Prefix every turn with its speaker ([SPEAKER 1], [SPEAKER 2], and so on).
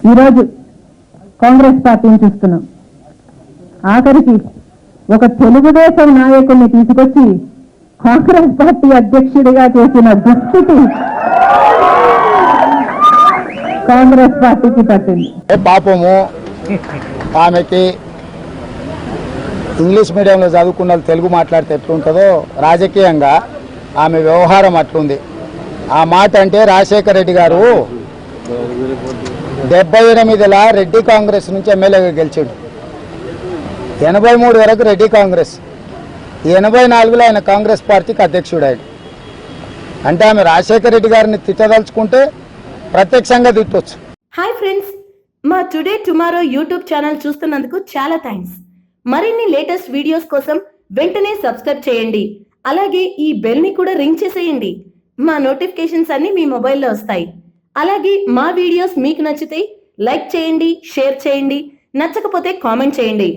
[SPEAKER 1] ఈరోజు కాంగ్రెస్ పార్టీని చూస్తున్నాం. ఆఖరికి ఒక తెలుగుదేశం నాయకుడిని తీసుకొచ్చి కాంగ్రెస్ పార్టీ అధ్యక్షుడిగా చేసిన దుస్థితి కాంగ్రెస్ పార్టీకి పట్టింది.
[SPEAKER 2] పాపము ఆమెకి ఇంగ్లీష్ మీడియంలో చదువుకున్న తెలుగు మాట్లాడితే ఎట్లుంటుందో రాజకీయంగా ఆమె వ్యవహారం అట్లుంది. ఆ మాట అంటే రాజశేఖర రెడ్డి గారు 78లా రెడ్డి కాంగ్రెస్ నుంచి ఎమ్మెల్యేగా గెలిచాడు. 83 వరకు రెడ్డి కాంగ్రెస్, 84లో ఆయన కాంగ్రెస్ పార్టీకి అధ్యక్షుడాడు. అంటే ఆమె రాజశేఖర రెడ్డి గారిని తిట్టదలుచుకుంటే ప్రత్యక్షంగా తిట్టొచ్చు.
[SPEAKER 3] హాయ్ ఫ్రెండ్స్, మా టుడే టుమారో యూట్యూబ్ ఛానల్ చూస్తున్నందుకు చాలా థ్యాంక్స్. మరిన్ని లేటెస్ట్ వీడియోస్ కోసం వెంటనే సబ్స్క్రైబ్ చేయండి. అలాగే ఈ బెల్ ని కూడా రింగ్ చేసేయండి. మా నోటిఫికేషన్స్ అన్ని మీ మొబైల్లో వస్తాయి. అలాగే మా వీడియోస్ మీకు నచ్చితే లైక్ చేయండి, షేర్ చేయండి, నచ్చకపోతే కామెంట్ చేయండి.